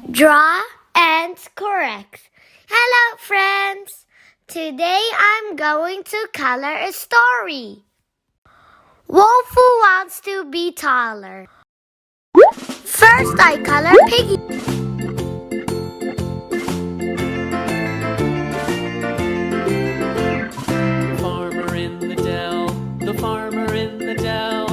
Draw and correct. Hello, friends. Today I'm going to color a story. Wolfoo wants to be taller. First, I color Piggy. Farmer in the dell, the farmer in the dell.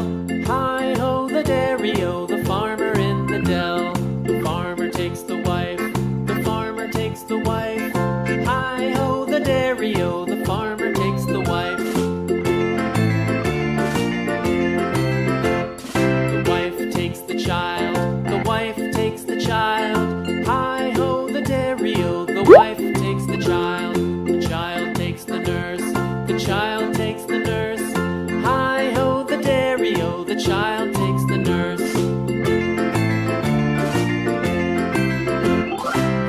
Hi-ho, the dairy-o, the farmer in the dell. The farmer takes the wife, the farmer takes the wife. Hi-ho, the dairy-o, the farmer takes the wife. The wife takes the child, the wife takes the child. Hi-ho, the dairy-o, the wife takes the child. The child takes the nurse, the child takes the nurse. Hi-ho, the dairy-o, the child takes the nurse.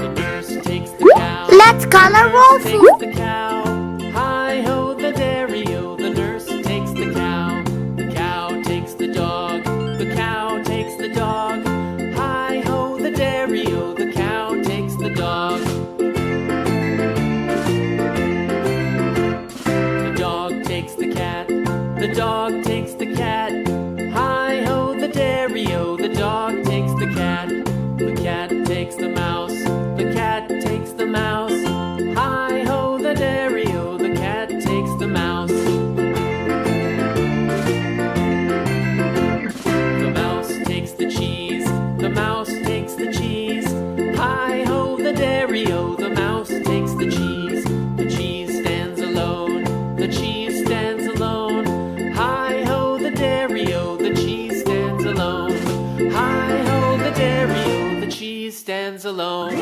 The nurse takes the cow. Let's color Wolfoo. Takes the cow. Hi-ho, the dairy-o, the nurse takes the cow. The cow takes the dog, the cow takes the dog. Hi-ho, the dairy-o, the cow takes the dog. The dog takes the cat, the dog takes the cat. Hi-ho, the dairy-o, the dog takes the cat. The cat takes the mouse, the cat takes the mouse. Hi-ho, the dairy-o, the cat takes the mouse. The mouse takes the cheese, the mouse takes the cheese. Hi-ho, the dairy-o, the mouse takes the cheese. The cheese stands alone, the cheese stands alone. Hi-ho, the dairy-o, the cheese stands alone. Hi-ho, the dairy-o, the cheese stands alone.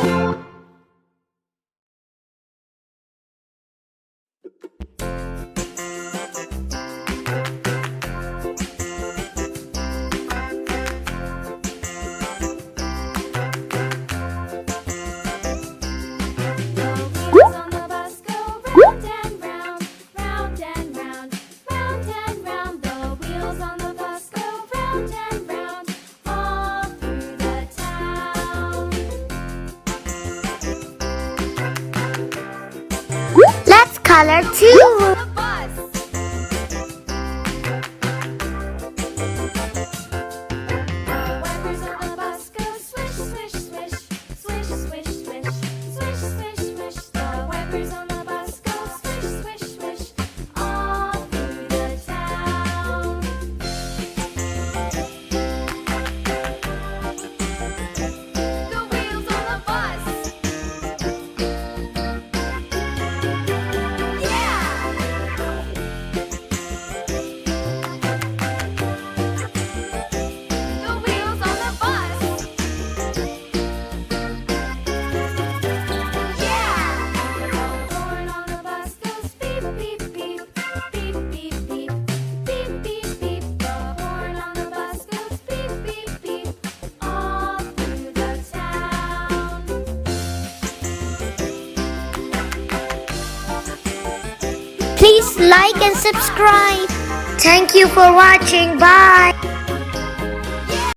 Wheels on the bus go round and round, round and round, round and round. The wheels on the bus go round and round, all through the town. Let's color two. The bus. The wipers on the bus go swish, swish, swish, swish, swish, swish, swish, swish, swish. The wipers on the bus go swish, swish, swish, all through the town. The wheels on the bus. Yeah! The wheels on the bus. Yeah! The horn on the bus goes beep, beep, beep, beep, beep, beep, beep, beep, beep. The horn on the bus goes beep, beep, beep, all through the town. Please like and subscribe. Thank you for watching. Bye.